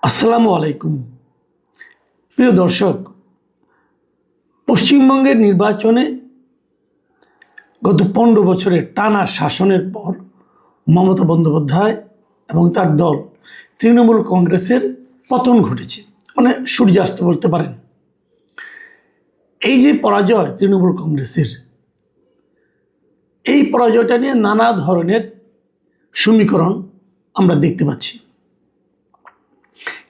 আসসালামু আলাইকুম। প্রিয় দর্শক, পশ্চিমবঙ্গের নির্বাচনে গত 15 বছরের টানা শাসনের পর মমতা বন্দ্যোপাধ্যায় এবং তার দল তৃণমূল কংগ্রেসের পতন ঘটেছে, মানে সূর্যাস্ত বলতে পারেন। এই যে পরাজয় তৃণমূল কংগ্রেসের, এই পরাজয়টা নিয়ে নানা ধরনের সমীকরণ আমরা দেখতে পাচ্ছি।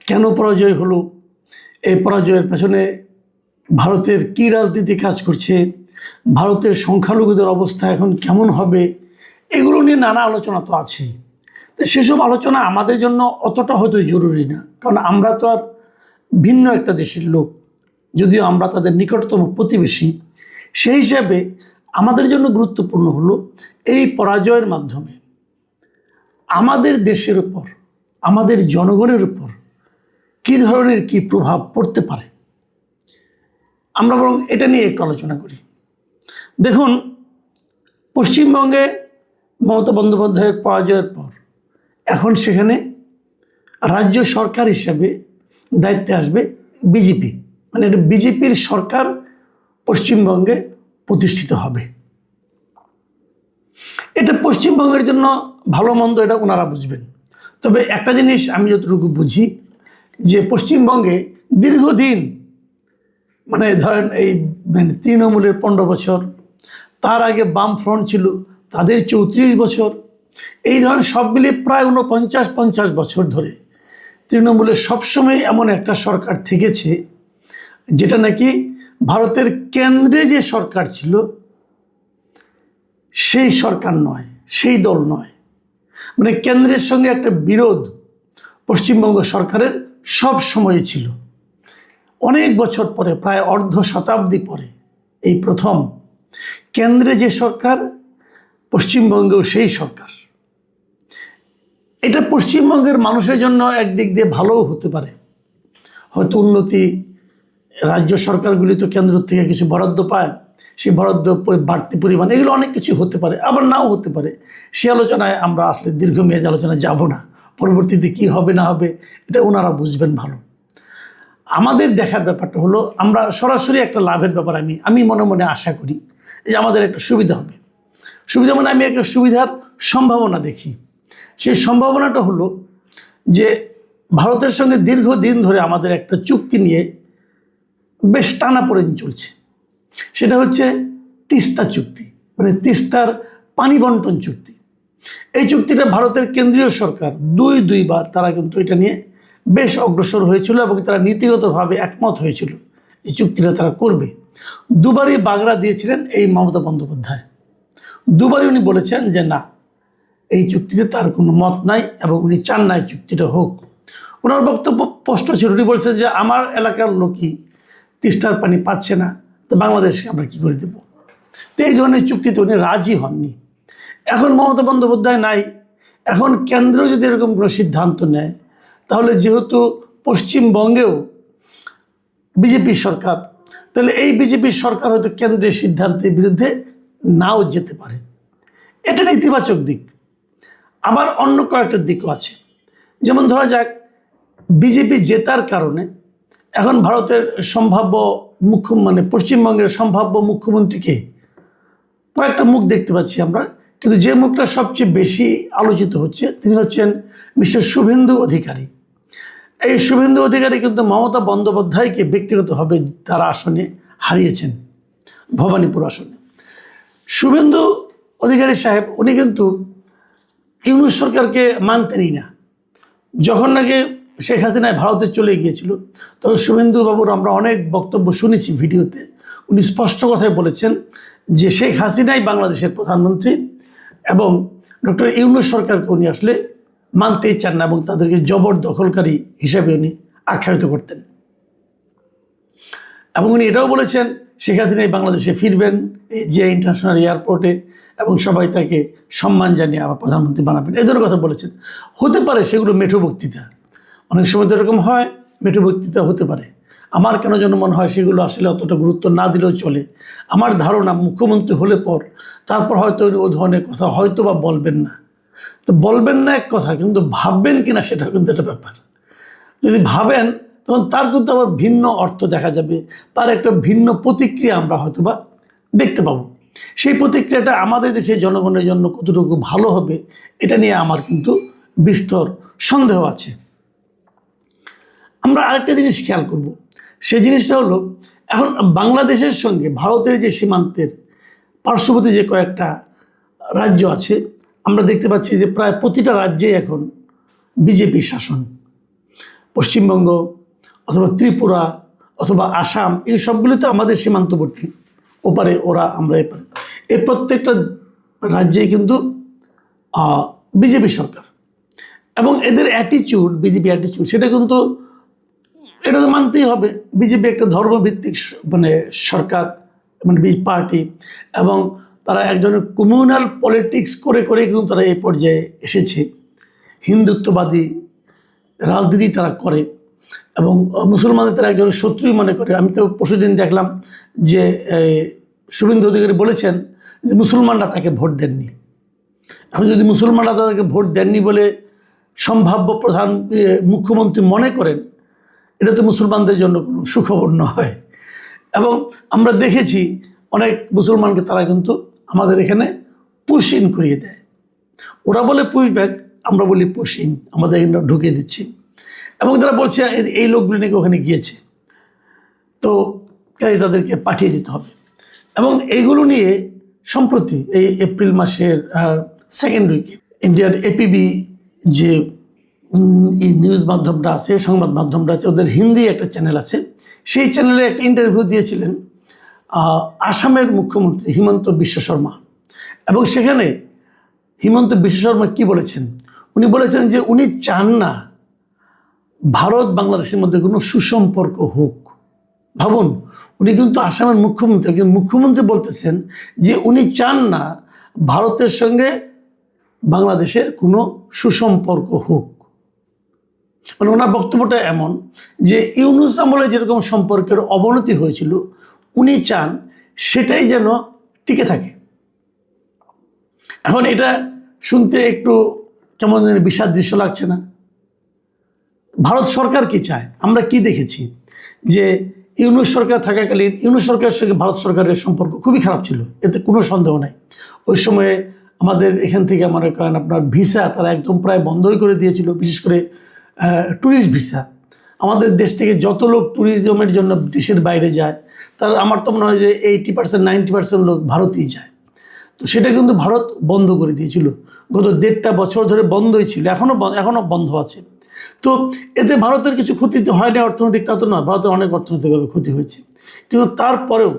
কেন পরাজয় হলো, এই পরাজয়ের পেছনে ভারতের কী রাজনীতি কাজ করছে, ভারতের সংখ্যালঘুদের অবস্থা এখন কেমন হবে, এগুলো নিয়ে নানা আলোচনা তো আছেই। তো সেসব আলোচনা আমাদের জন্য অতটা হয়তো জরুরি না, কারণ আমরা তো আর ভিন্ন একটা দেশের লোক, যদিও আমরা তাদের নিকটতম প্রতিবেশী। সেই হিসাবে আমাদের জন্য গুরুত্বপূর্ণ হলো এই পরাজয়ের মাধ্যমে আমাদের দেশের উপর, আমাদের জনগণের উপর কী ধরনের কী প্রভাব পড়তে পারে, আমরা বরং এটা নিয়ে একটু আলোচনা করি। দেখুন, পশ্চিমবঙ্গে মমতা বন্দ্যোপাধ্যায়ের পরাজয়ের পর এখন সেখানে রাজ্য সরকার হিসাবে দায়িত্বে আসবে বিজেপি, মানে এটা বিজেপির সরকার পশ্চিমবঙ্গে প্রতিষ্ঠিত হবে। এটা পশ্চিমবঙ্গের জন্য ভালো মন্দ এটা ওনারা বুঝবেন। তবে একটা জিনিস আমি যতটুকু বুঝি, যে পশ্চিমবঙ্গে দীর্ঘদিন, মানে ধরেন এই তৃণমূলের 15 বছর, তার আগে বাম ফ্রন্ট ছিল তাদের 34 বছর, এই ধরনের সব মিলিয়ে প্রায় 49-50 বছর ধরে তৃণমূলের সবসময় এমন একটা সরকার থেকেছে যেটা নাকি ভারতের কেন্দ্রে যে সরকার ছিল সেই সরকার নয়, সেই দল নয়। মানে কেন্দ্রের সঙ্গে একটা বিরোধ পশ্চিমবঙ্গ সরকারের সব সময় ছিল। অনেক বছর পরে, প্রায় অর্ধ শতাব্দী পরে এই প্রথম কেন্দ্রে যে সরকার, পশ্চিমবঙ্গেও সেই সরকার। এটা পশ্চিমবঙ্গের মানুষের জন্য একদিক দিয়ে ভালোও হতে পারে, হয়তো উন্নতি, রাজ্য সরকারগুলি তো কেন্দ্র থেকে কিছু বরাদ্দ পায়, সেই বরাদ্দ বাড়তি পরিমাণ, এগুলো অনেক কিছু হতে পারে, আবার নাও হতে পারে। সে আলোচনায় আমরা আসলে দীর্ঘমেয়াদী আলোচনায় যাব না, পরবর্তীতে কি হবে না হবে এটা ওনারা বুঝবেন ভালো। আমাদের দেখার ব্যাপারটা হলো, আমরা সরাসরি একটা লাভের ব্যাপার আমি মনে মনে আশা করি যে আমাদের একটা সুবিধা হবে। সুবিধা মানে আমি একটা সুবিধার সম্ভাবনা দেখি। সেই সম্ভাবনাটা হলো যে ভারতের সঙ্গে দীর্ঘদিন ধরে আমাদের একটা চুক্তি নিয়ে বেশ টানাপোড়েন চলছে। সেটা হচ্ছে তিস্তা চুক্তি, মানে তিস্তার পানি বন্টন চুক্তি। এই চুক্তিটা ভারতের কেন্দ্রীয় সরকার দুইবার তারা কিন্তু এটা নিয়ে বেশ অগ্রসর হয়েছিল এবং তারা নীতিগতভাবে একমত হয়েছিল এই চুক্তিটা তারা করবে। দুবারই বাগড়া দিয়েছিলেন এই মমতা বন্দ্যোপাধ্যায়। দুবারই উনি বলেছেন যে না, এই চুক্তিতে তার কোনো মত নাই এবং উনি চান না এই চুক্তিটা হোক। ওনার বক্তব্য স্পষ্ট ছিল, উনি বলছেন যে আমার এলাকার লোকই তিস্তার পানি পাচ্ছে না, তো বাংলাদেশকে আমরা কী করে দেব। তো এই ধরনের চুক্তিতে উনি রাজি হননি। এখন মমতা বন্দ্যোপাধ্যায় নাই, এখন কেন্দ্র যদি এরকম কোনো সিদ্ধান্ত নেয়, তাহলে যেহেতু পশ্চিমবঙ্গেও বিজেপির সরকার, তাহলে এই বিজেপির সরকার হয়তো কেন্দ্রের সিদ্ধান্তের বিরুদ্ধে নাও যেতে পারে। এটা ইতিবাচক দিক। আবার অন্য কয়েকটা দিকও আছে, যেমন ধরা যাক বিজেপি জেতার কারণে এখন ভারতের সম্ভাব্য মানে পশ্চিমবঙ্গের সম্ভাব্য মুখ্যমন্ত্রীকে কয়েকটা মুখ দেখতে পাচ্ছি আমরা, কিন্তু যে মুখটা সবচেয়ে বেশি আলোচিত হচ্ছে তিনি হচ্ছেন মিস্টার শুভেন্দু অধিকারী। এই শুভেন্দু অধিকারী কিন্তু মমতা বন্দ্যোপাধ্যায়কে ব্যক্তিগতভাবে তার আসনে হারিয়েছেন, ভবানীপুর আসনে। শুভেন্দু অধিকারী সাহেব উনি কিন্তু ইউনূস সরকারকে মানতেনই না। যখন নাকি শেখ হাসিনায় ভারতে চলে গিয়েছিল, তখন শুভেন্দু বাবুর আমরা অনেক বক্তব্য শুনেছি ভিডিওতে। উনি স্পষ্ট কথায় বলেছেন যে শেখ হাসিনাই বাংলাদেশের প্রধানমন্ত্রী এবং ডক্টর ইউনূস সরকারকে উনি আসলে মানতেই চান না এবং তাদেরকে জবরদখলকারী হিসাবে উনি আখ্যায়িত করতেন। এবং উনি এটাও বলেছেন শেখ হাসিনাই বাংলাদেশে ফিরবেন যে ইন্টারন্যাশনাল এয়ারপোর্টে, এবং সবাই তাকে সম্মান জানিয়ে আবার প্রধানমন্ত্রী বানাবেন, এই ধরনের কথা বলেছেন। হতে পারে সেগুলো মেঠো বক্তৃতা, অনেক সময় তো এরকম হয়, মেঠো বক্তৃতা হতে পারে। আমার কেন যেন মনে হয় সেগুলো আসলে অতটা গুরুত্ব না দিলেও চলে। আমার ধারণা মুখ্যমন্ত্রী হলে পর তারপর হয়তো ও ধরনের কথা হয়তো বা বলবেন না। তো বলবেন না এক কথা, কিন্তু ভাববেন কিনা সেটা কিন্তু একটা ব্যাপার। যদি ভাবেন তখন তার কিন্তু আবার ভিন্ন অর্থ দেখা যাবে, তার একটা ভিন্ন প্রতিক্রিয়া আমরা হয়তো বা দেখতে পাবো। সেই প্রতিক্রিয়াটা আমাদের দেশের জনগণের জন্য কতটুকু ভালো হবে এটা নিয়ে আমার কিন্তু বিস্তর সন্দেহ আছে। আমরা আরেকটা জিনিস খেয়াল করব, সেই জিনিসটা হলো এখন বাংলাদেশের সঙ্গে ভারতের যে সীমান্তের পার্শ্ববর্তী যে কয়েকটা রাজ্য আছে, আমরা দেখতে পাচ্ছি যে প্রায় প্রতিটা রাজ্যেই এখন বিজেপির শাসন। পশ্চিমবঙ্গ অথবা ত্রিপুরা অথবা আসাম, এই সবগুলিতে আমাদের সীমান্তবর্তী, ওপারে ওরা আমরা এপারে, এই প্রত্যেকটা রাজ্যেই কিন্তু বিজেপি সরকার। এবং এদের অ্যাটিচিউড, বিজেপি অ্যাটিচিউড, সেটা কিন্তু এটা তো মানতেই হবে। বিজেপি একটা ধর্মভিত্তিক মানে সরকার, মানে পার্টি, এবং তারা এক ধরনের কমিউনাল পলিটিক্স করে করে কিন্তু তারা এই পর্যায়ে এসেছে। হিন্দুত্ববাদী রাজনীতি তারা করে এবং মুসলমানদের তারা একজন শত্রুই মনে করে। আমি তো পরশুদিন দেখলাম যে শুভেন্দু অধিকারী বলেছেন যে মুসলমানরা তাকে ভোট দেননি। এখন যদি মুসলমানরা তাদেরকে ভোট দেননি বলে সম্ভাব্য প্রধান মুখ্যমন্ত্রী মনে করেন, এটা তো মুসলমানদের জন্য কোনো সুখবর নয়। এবং আমরা দেখেছি অনেক মুসলমানকে তারা কিন্তু আমাদের এখানে পুশ ইন করিয়ে দেয়। ওরা বলে পুশ ব্যাক, আমরা বলি পুশ ইন, আমাদের এখানে ঢুকিয়ে দিচ্ছি। এবং তারা বলছে এই লোকগুলি নাকি ওখানে গিয়েছে, তো তাদেরকে পাঠিয়ে দিতে হবে। এবং এইগুলো নিয়ে সম্প্রতি এই এপ্রিল মাসের সেকেন্ড উইকে ইন্ডিয়ার এপিবি যে এই নিউজ মাধ্যমটা আছে, সংবাদ মাধ্যমটা আছে, ওদের হিন্দি একটা চ্যানেল আছে, সেই চ্যানেলে একটা ইন্টারভিউ দিয়েছিলেন আসামের মুখ্যমন্ত্রী হিমন্ত বিশ্ব শর্মা। এবং সেখানে হিমন্ত বিশ্ব শর্মা কী বলেছেন, উনি বলেছেন যে উনি চান না ভারত বাংলাদেশের মধ্যে কোনো সুসম্পর্ক হোক। ভাবুন, উনি কিন্তু আসামের মুখ্যমন্ত্রী, কিন্তু মুখ্যমন্ত্রী বলতেছেন যে উনি চান না ভারতের সঙ্গে বাংলাদেশের কোনো সুসম্পর্ক হোক। মানে ওনার বক্তব্যটা এমন যে ইউনূস আমলে যেরকম সম্পর্কের অবনতি হয়েছিল, উনি চান সেটাই যেন টিকে থাকে। এখন এটা শুনতে একটু কেমন যেন বিষাদ দৃশ্য লাগছে না? ভারত সরকার কি চায়? আমরা কি দেখেছি যে ইউনূস সরকার থাকাকালীন ইউনূস সরকারের সঙ্গে ভারত সরকারের সম্পর্ক খুবই খারাপ ছিল, এতে কোনো সন্দেহ নাই। ওই সময়ে আমাদের এখান থেকে মনে করেন আপনার ভিসা তারা একদম প্রায় বন্ধই করে দিয়েছিল, বিশেষ করে ট্যুরিস্ট ভিসা। আমাদের দেশ থেকে যত লোক ট্যুরিজমের জন্য দেশের বাইরে যায়, তার আমার তো মনে হয় যে 80% 90% লোক ভারতেই যায়। তো সেটা কিন্তু ভারত বন্ধ করে দিয়েছিল, গত 1.5 বছর ধরে বন্ধই ছিল, এখনও বন্ধ আছে। তো এতে ভারতের কিছু ক্ষতি তো হয় না অর্থনৈতিক, তা তো নয়, ভারতের অনেক অর্থনৈতিকভাবে ক্ষতি হয়েছে। কিন্তু তারপরেও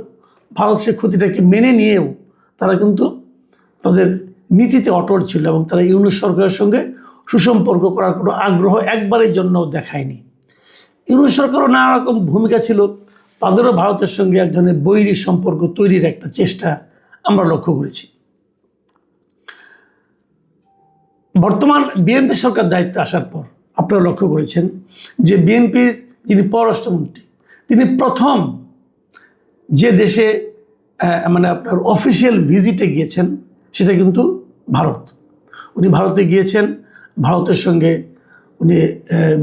ভারত সে ক্ষতিটাকে মেনে নিয়েও তারা কিন্তু তাদের নীতিতে অটল ছিল এবং তারা ইউনূস সরকারের সঙ্গে সুসম্পর্ক করার কোনো আগ্রহ একবারের জন্য দেখায়নি। ইউনূস সরকারও নানা রকম ভূমিকা ছিল, তাদেরও ভারতের সঙ্গে এক ধরনের বৈরী সম্পর্ক তৈরির একটা চেষ্টা আমরা লক্ষ্য করেছি। বর্তমান বিএনপি সরকার দায়িত্বে আসার পর আপনারা লক্ষ্য করেছেন যে বিএনপির যিনি পররাষ্ট্রমন্ত্রী, তিনি প্রথম যে দেশে মানে আপনার অফিসিয়াল ভিজিটে গিয়েছেন সেটা কিন্তু ভারত। উনি ভারতে গিয়েছেন, ভারতের সঙ্গে উনি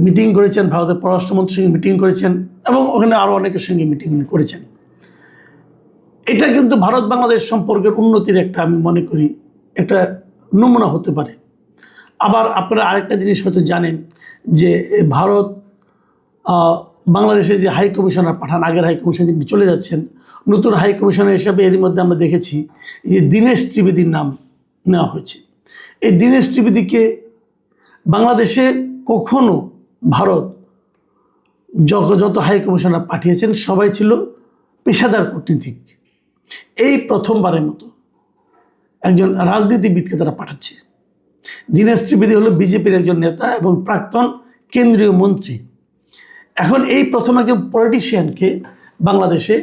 মিটিং করেছেন, ভারতের পররাষ্ট্রমন্ত্রীর সঙ্গে মিটিং করেছেন এবং ওখানে আরও অনেকের সঙ্গে মিটিং করেছেন। এটা কিন্তু ভারত বাংলাদেশ সম্পর্কের উন্নতির একটা, আমি মনে করি, একটা নমুনা হতে পারে। আবার আপনারা আরেকটা জিনিস হয়তো জানেন যে ভারত বাংলাদেশে যে হাই কমিশনার পাঠান, আগের হাই কমিশনার যিনি চলে যাচ্ছেন, নতুন হাই কমিশনার হিসাবে এরই মধ্যে আমরা দেখেছি যে দীনেশ ত্রিবেদীর নাম নেওয়া হয়েছে। এই দীনেশ ত্রিবেদীকে বাংলাদেশে কখনো ভারত যত হাই কমিশনার পাঠিয়েছেন সবাই ছিল পেশাদার কূটনীতিক। এই প্রথমবারের মতো একজন রাজনীতিবিদকে তারা পাঠাচ্ছে। দীনেশ ত্রিবেদী হলো বিজেপির একজন নেতা এবং প্রাক্তন কেন্দ্রীয় মন্ত্রী। এখন এই প্রথম একজন পলিটিশিয়ানকে বাংলাদেশে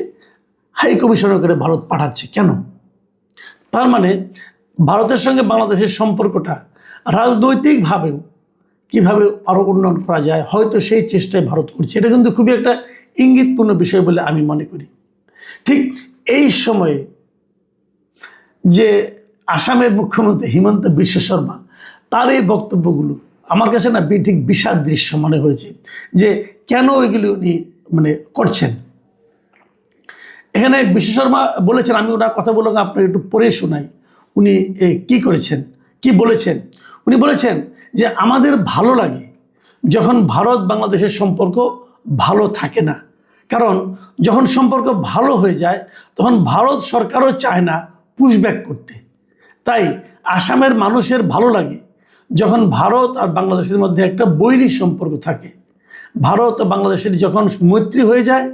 হাই কমিশনার করে ভারত পাঠাচ্ছে কেন? তার মানে ভারতের সঙ্গে বাংলাদেশের সম্পর্কটা রাজনৈতিকভাবেও কীভাবে আরও উন্নয়ন করা যায়, হয়তো সেই চেষ্টায় ভারত করছে। এটা কিন্তু খুবই একটা ইঙ্গিতপূর্ণ বিষয় বলে আমি মনে করি। ঠিক এই সময়ে যে আসামের মুখ্যমন্ত্রী হিমন্ত বিশ্ব শর্মা, তার এই বক্তব্যগুলো আমার কাছে না ঠিক বিষাদ দৃশ্য মনে হয়েছে যে কেন এগুলি উনি মানে করছেন। এখানে বিশ্ব শর্মা বলেছেন, আমি ওনার কথা বললাম আপনাকে একটু পড়ে শোনাই উনি কি করেছেন, কি বলেছেন। উনি বলেছেন যে আমাদের ভালো লাগে যখন ভারত বাংলাদেশের সম্পর্ক ভালো থাকে না, কারণ যখন সম্পর্ক ভালো হয়ে যায় তখন ভারত সরকারও চায় না পুশব্যাক করতে। তাই আসামের মানুষের ভালো লাগে যখন ভারত আর বাংলাদেশের মধ্যে একটা বৈরী সম্পর্ক থাকে। ভারত ও বাংলাদেশের যখন মৈত্রী হয়ে যায়,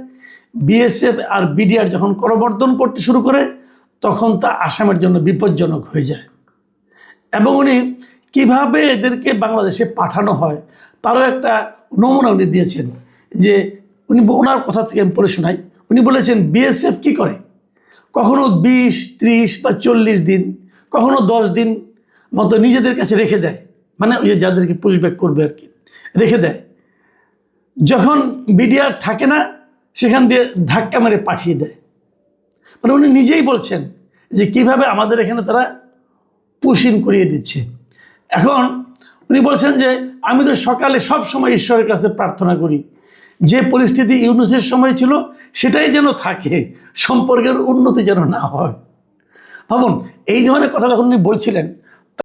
বিএসএফ আর বিডিআর যখন করমর্দন করতে শুরু করে, তখন তা আসামের জন্য বিপজ্জনক হয়ে যায়। এবং উনি কীভাবে এদেরকে বাংলাদেশে পাঠানো হয় তারও একটা নমুনা উনি দিয়েছেন। যে উনি ওনার কথা থেকে আমি পড়ে শোনাই। উনি বলেছেন বিএসএফ কি করে, কখনো 20, 30 বা 40 দিন, কখনো 10 দিন মতো নিজেদের কাছে রেখে দেয়, মানে ওই যাদেরকে পুশব্যাক করবে আর কি, রেখে দেয়। যখন বিডিআর থাকে না সেখান দিয়ে ধাক্কা মেরে পাঠিয়ে দেয়। মানে উনি নিজেই বলছেন যে কিভাবে আমাদের এখানে তারা পুশিং করিয়ে দিচ্ছে। এখন উনি বলছেন যে আমি তো সকালে সব সময় ঈশ্বরের কাছে প্রার্থনা করি যে পরিস্থিতি ইউনূসের সময় ছিল সেটাই যেন থাকে, সম্পর্কের উন্নতি যেন না হয়। ভাবুন, এই ধরনের কথা যখন উনি বলছিলেন